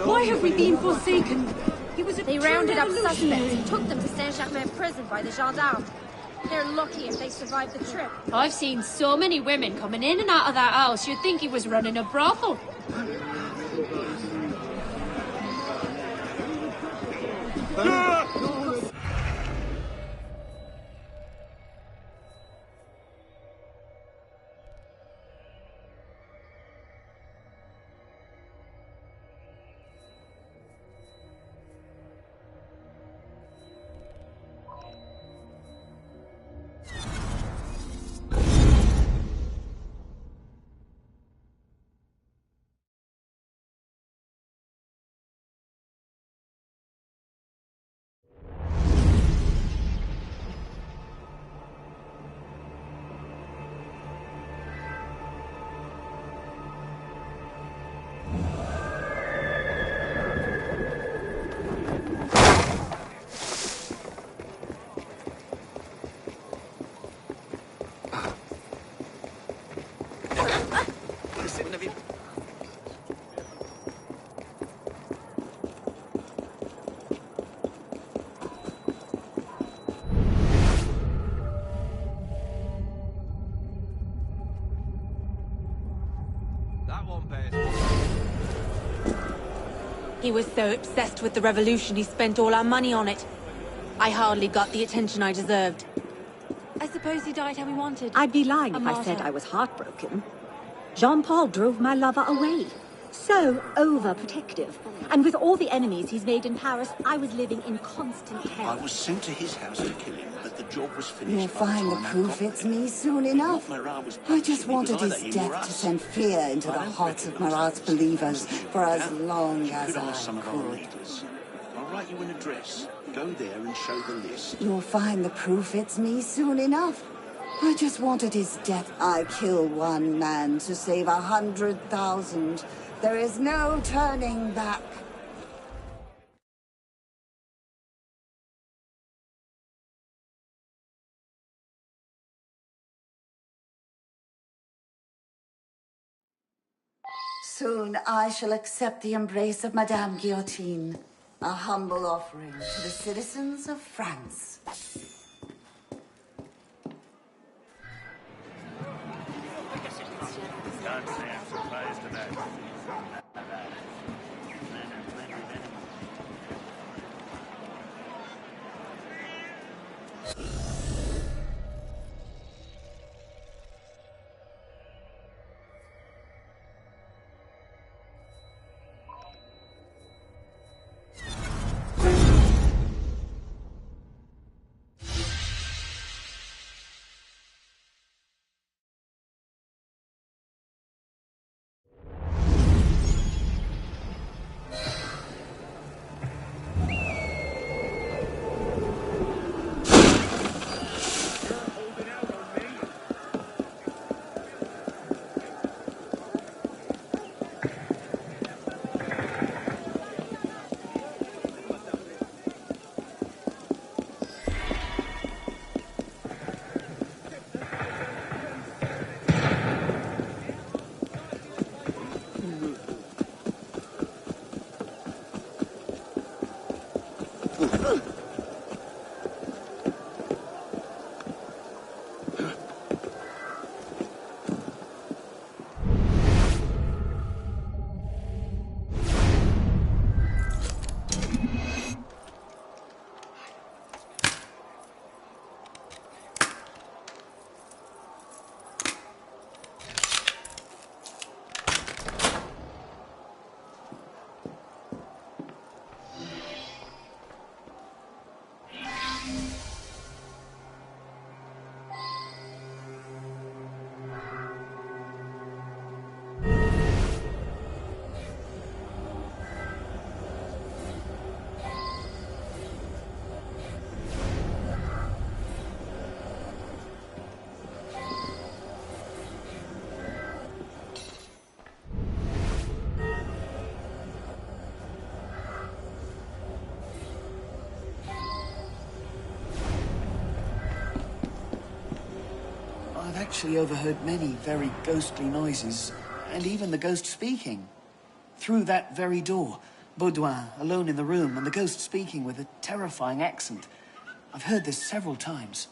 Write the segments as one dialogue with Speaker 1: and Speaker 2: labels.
Speaker 1: Why have we been forsaken?
Speaker 2: They rounded up suspects and took them to Saint-Germain prison by the gendarmes. They're lucky if they survive the trip.
Speaker 3: I've seen so many women coming in and out of that house, you'd think he was running a brothel.
Speaker 4: He was so obsessed with the revolution, he spent all our money on it. I hardly got the attention I deserved. I suppose he died how he wanted.
Speaker 5: I'd be lying if I said I was heartbroken. Jean-Paul drove my lover away. So overprotective. And with all the enemies he's made in Paris, I was living in constant hell.
Speaker 6: I was sent to his house to kill him, but the job was finished.
Speaker 7: You'll find the proof it's me soon enough. I just wanted his death to send fear into the hearts of Marat's believers for as long as I could.
Speaker 6: I'll write you an address. Go there and show the list.
Speaker 7: You'll find the proof it's me soon enough. I just wanted his death. I kill one man to save 100,000. There is no turning back. Soon I shall accept the embrace of Madame Guillotine, a humble offering to the citizens of France.
Speaker 6: Can't say I'm surprised about it.
Speaker 8: I've actually overheard many very ghostly noises, and even the ghost speaking. Through that very door, Baudouin alone in the room, and the ghost speaking with a terrifying accent. I've heard this several times.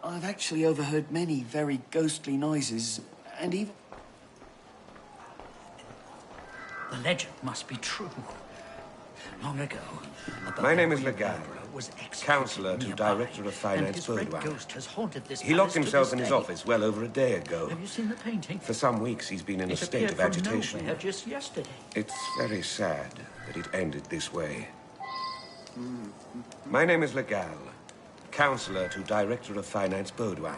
Speaker 8: I've actually overheard many very ghostly noises, and even...
Speaker 9: The legend must be true. Long ago,
Speaker 10: My name is Legal, Counselor to Director of Finance Baudouin. He locked himself in his office well over a day ago.
Speaker 9: Have you seen the painting?
Speaker 10: For some weeks, he's been in a state of agitation.
Speaker 9: Just yesterday.
Speaker 10: It's very sad that it ended this way. My name is Legal, Counselor to Director of Finance Baudouin.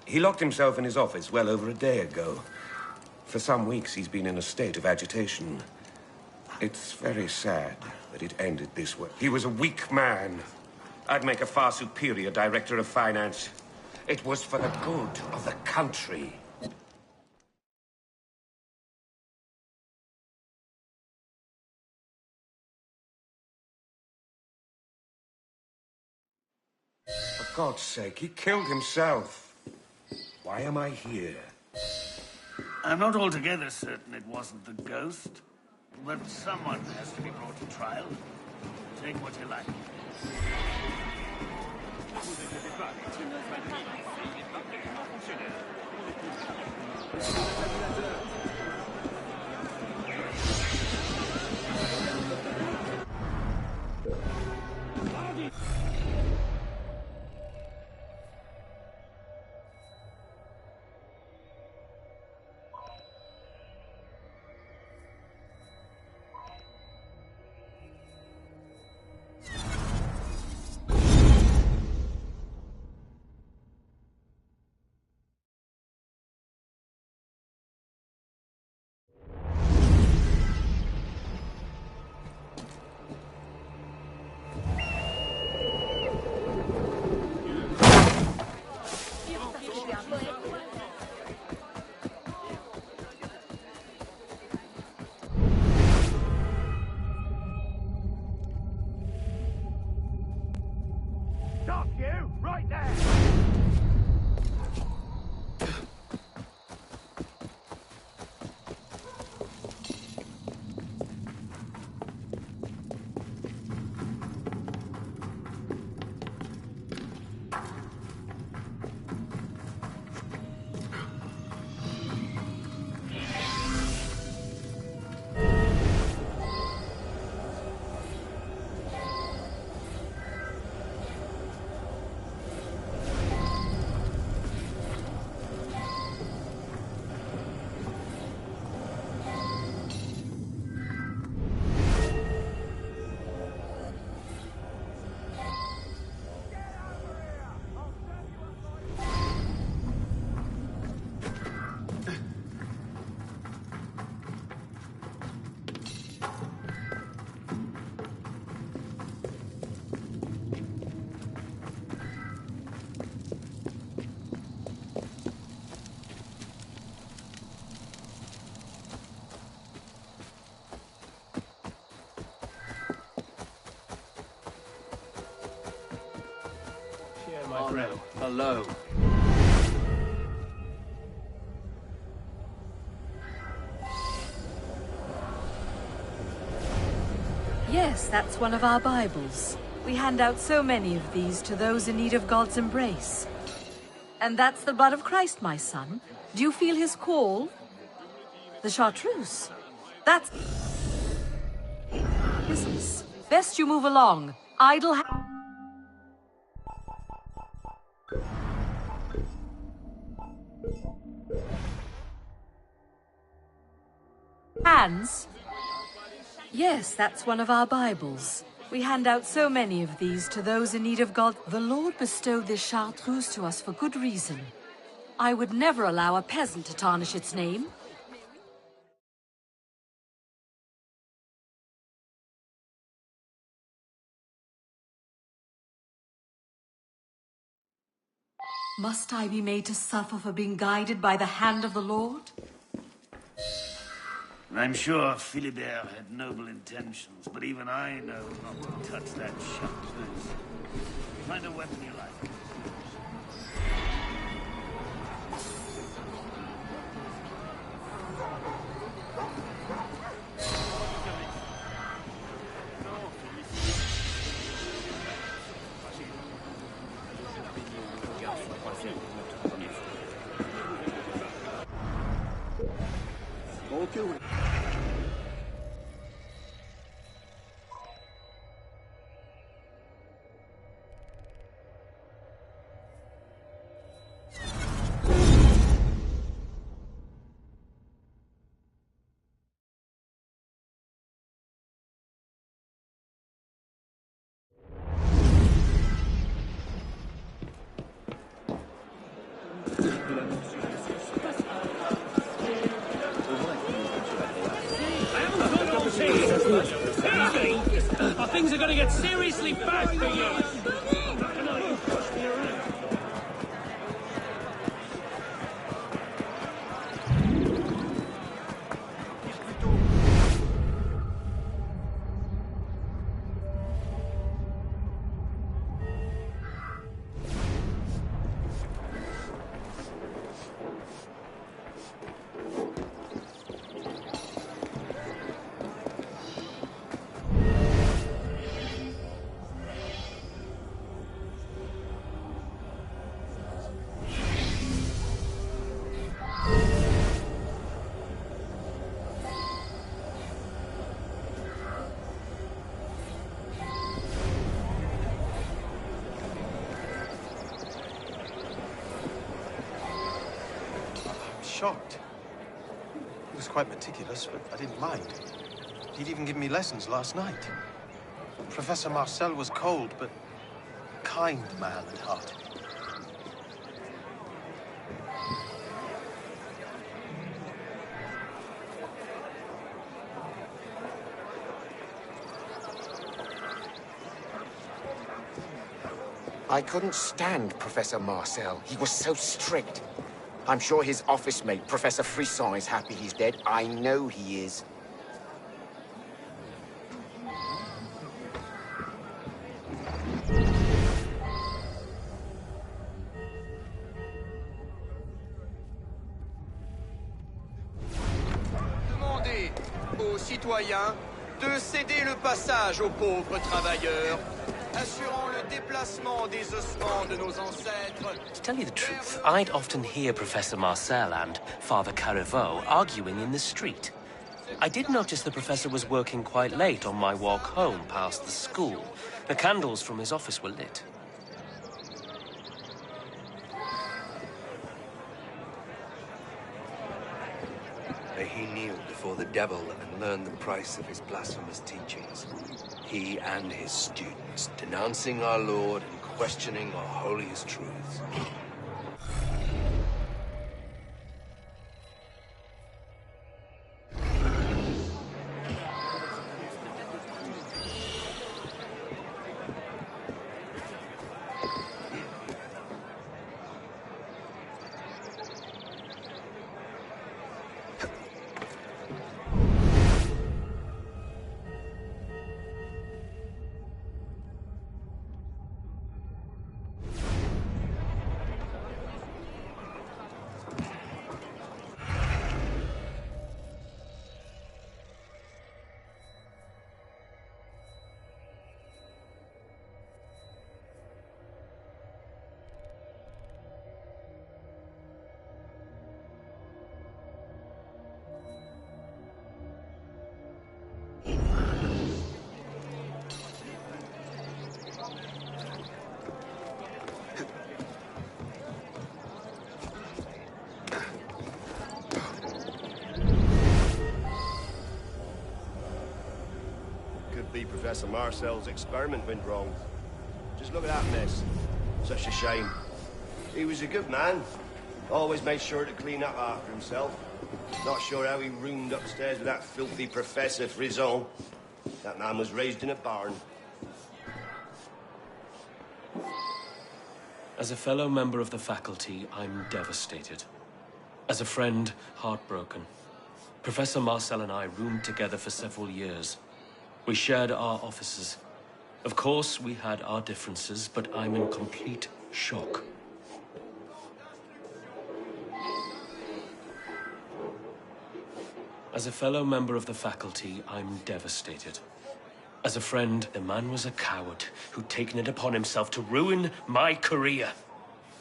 Speaker 10: He locked himself in his office well over a day ago. For some weeks, he's been in a state of agitation. It's very sad that it ended this way. He was a weak man. I'd make a far superior Director of Finance. It was for the good of the country. For God's sake, he killed himself. Why am I here?
Speaker 6: I'm not altogether certain it wasn't the ghost, but someone has to be brought to trial. Take what you like.
Speaker 11: grow alone.
Speaker 12: Yes, that's one of our Bibles. We hand out so many of these to those in need of God's embrace. And that's the blood of Christ, my son. Do you feel his call? The chartreuse. That's... business. Best you move along. Idle hands? Yes, that's one of our Bibles. We hand out so many of these to those in need of God. The Lord bestowed this chartreuse to us for good reason. I would never allow a peasant to tarnish its name. Must I be made to suffer for being guided by the hand of the Lord?
Speaker 6: I'm sure Philibert had noble intentions, but even I know not to touch that chartreuse. Find a weapon you like.
Speaker 11: Things are going to get seriously bad for you!
Speaker 13: Shocked. He was quite meticulous, but I didn't mind. He'd even given me lessons last night. Professor Marcel was cold, but a kind man at heart.
Speaker 14: I couldn't stand Professor Marcel. He was so strict. I'm sure his office mate, Professor Frisson, is happy he's dead. I know he is.
Speaker 15: Demandez aux citoyens de céder le passage aux pauvres travailleurs, assurant le déplacement des ossements de nos ancêtres.
Speaker 16: To tell you the truth, I'd often hear Professor Marcel and Father Carrevaux arguing in the street. I did notice the professor was working quite late on my walk home past the school. The candles from his office were lit.
Speaker 17: May he kneel before the devil and learn the price of his blasphemous teachings. He and his students, denouncing our Lord and questioning our holiest truths.
Speaker 18: Professor Marcel's experiment went wrong. Just look at that mess. Such a shame. He was a good man. Always made sure to clean up after himself. Not sure how he roomed upstairs with that filthy Professor Frison. That man was raised in a barn.
Speaker 16: As a fellow member of the faculty, I'm devastated. As a friend, heartbroken. Professor Marcel and I roomed together for several years. We shared our offices. Of course, we had our differences, but I'm in complete shock. As a fellow member of the faculty, I'm devastated. As a friend, the man was a coward who'd taken it upon himself to ruin my career.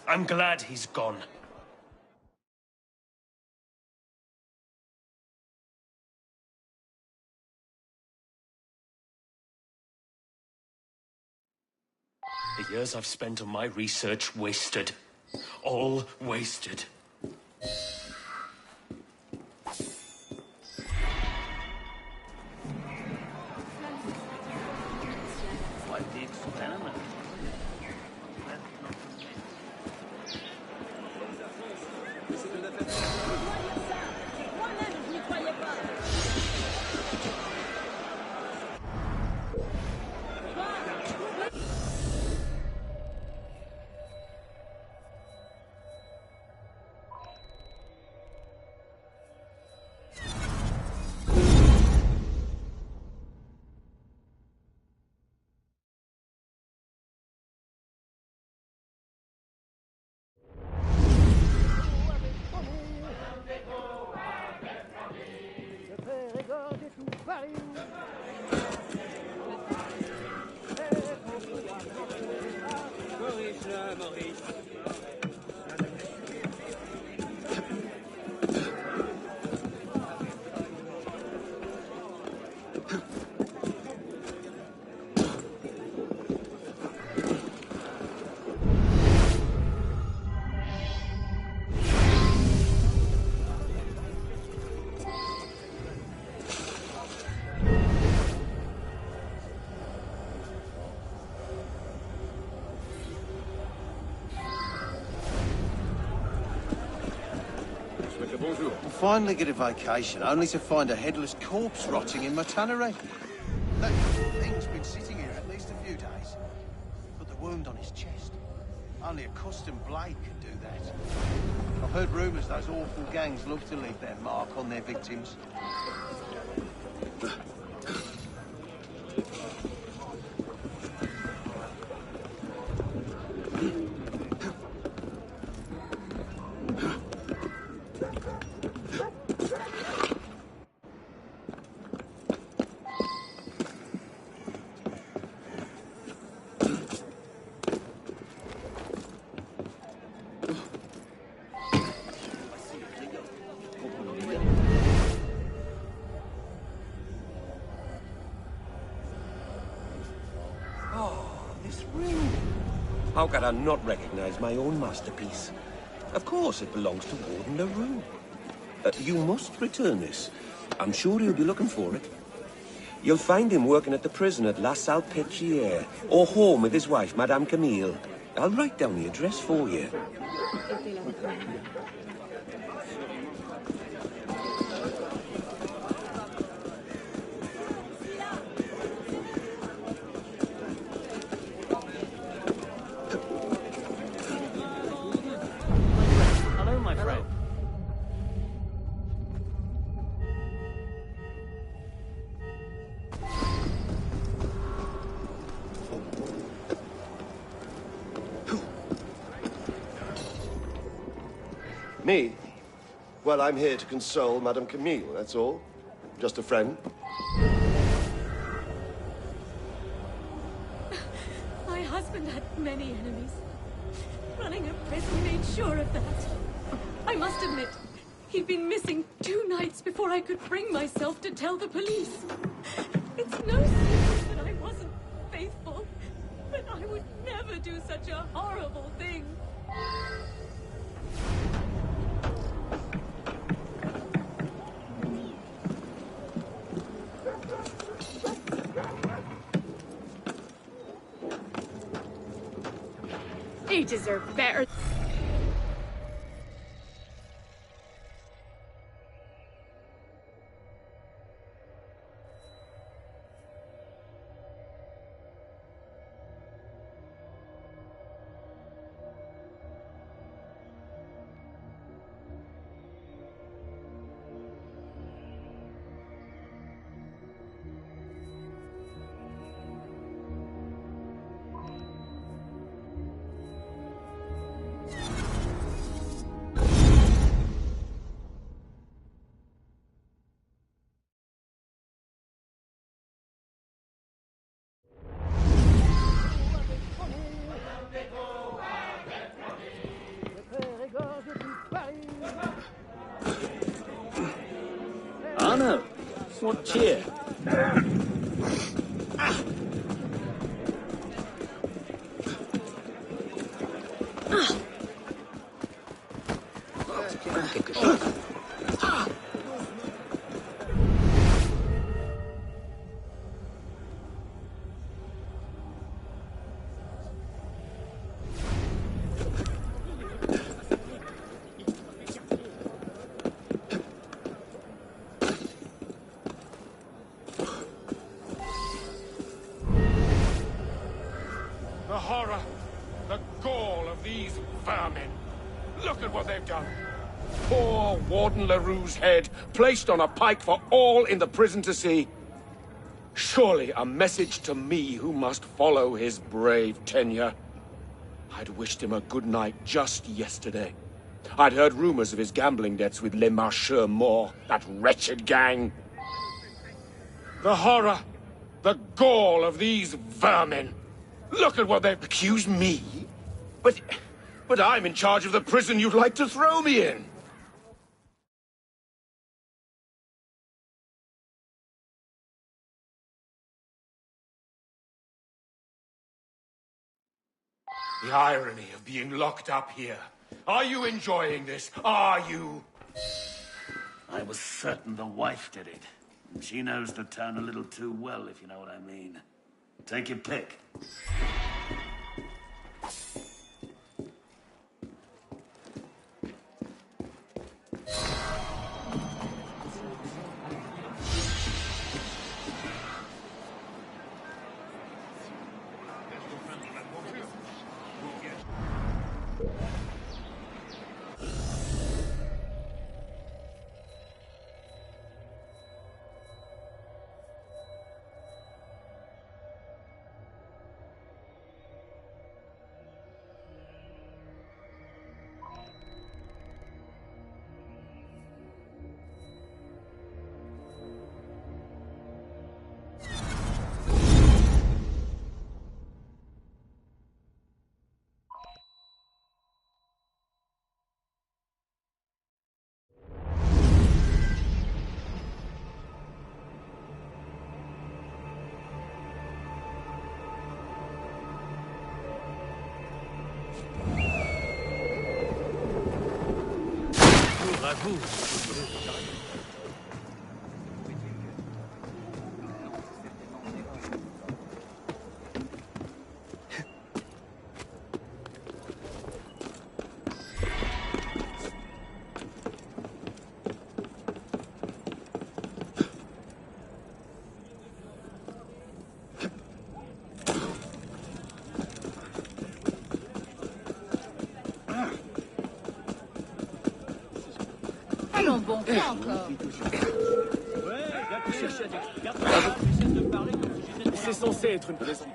Speaker 16: I'm glad he's gone. The years I've spent on my research wasted. All wasted.
Speaker 6: Quite the experiment.
Speaker 13: Finally get a vacation, only to find a headless corpse rotting in my tannery. That thing's been sitting here at least a few days. But the wound on his chest. Only a custom blade can do that. I've heard rumours those awful gangs love to leave their mark on their victims.
Speaker 10: How could I not recognize my own masterpiece? Of course, it belongs to Warden LaRue. You must return this. I'm sure he'll be looking for it. You'll find him working at the prison at La Salpêtrière, or home with his wife, Madame Camille. I'll write down the address for you.
Speaker 16: Hello, my friend.
Speaker 18: Me? Well, I'm here to console Madame Camille, that's all. Just a friend.
Speaker 1: My husband had many enemies. Running a prison made sure of that. I must admit, he'd been missing 2 nights before I could bring myself to tell the police. It's no secret that I wasn't faithful, but I would never do such a horrible thing.
Speaker 3: They deserve better.
Speaker 11: Arno, what cheer?
Speaker 19: The horror, the gall of these vermin. Look at what they've done. Poor Warden LaRue's head, placed on a pike for all in the prison to see. Surely a message to me who must follow his brave tenure. I'd wished him a good night just yesterday. I'd heard rumors of his gambling debts with Les Marcheurs Morts, that wretched gang. The horror, the gall of these vermin. Look at what they've accused me. But I'm in charge of the prison you'd like to throw me in. The irony of being locked up here. Are you enjoying this? Are you?
Speaker 6: I was certain the wife did it. And she knows the town a little too well, if you know what I mean. Take your pick.
Speaker 12: Allons bon, pas encore.
Speaker 11: C'est censé être une plaisante.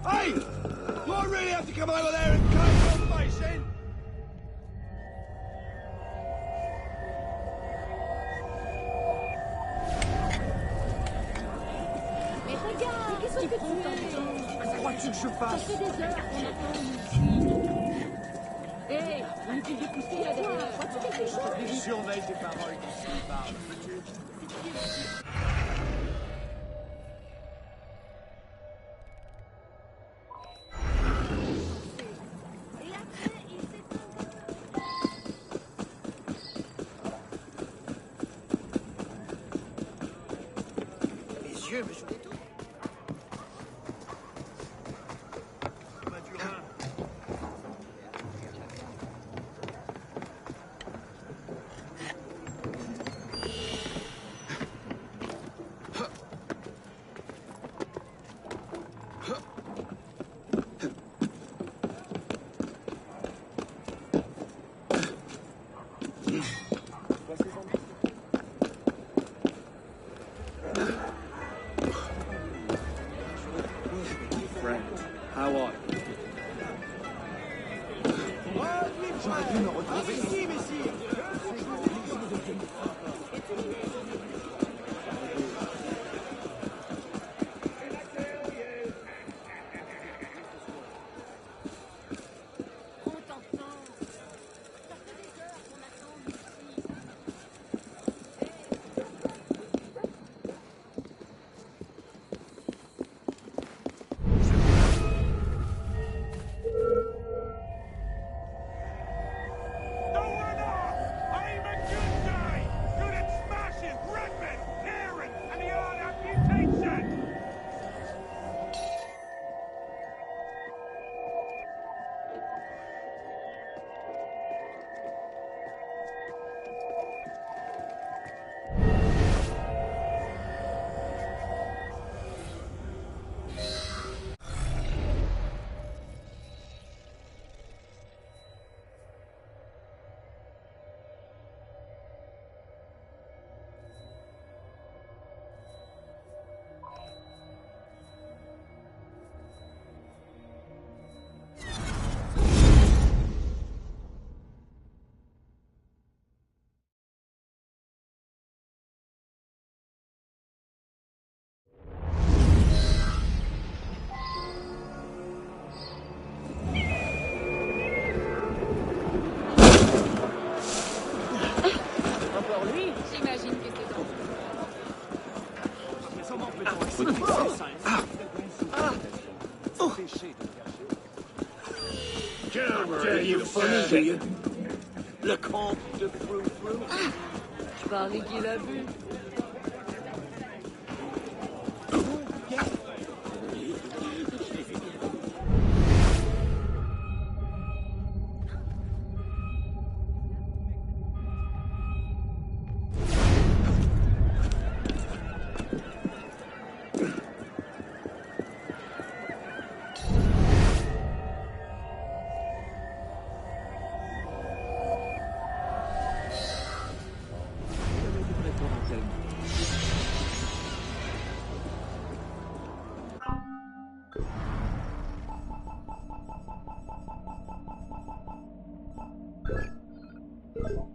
Speaker 18: Hey! Do I really have to come over there and cut your face in?
Speaker 2: Mais regarde, qu'est-ce que tu fais?
Speaker 18: Crois-tu que je fasse?
Speaker 2: Ça fait des heures qu'on attend ici.
Speaker 1: Hé, une petite de pousser là derrière. Vois-tu quelque chose?
Speaker 11: Surveille tes paroles quand tu me parles.
Speaker 13: Mes yeux, mais je l'ai tout.
Speaker 11: How are you? J'aurais dû me retrouver ici, messieurs. You're funny, do you? Le comte de Frou-Frou.
Speaker 12: Je parie qu'il a bu.
Speaker 11: Good.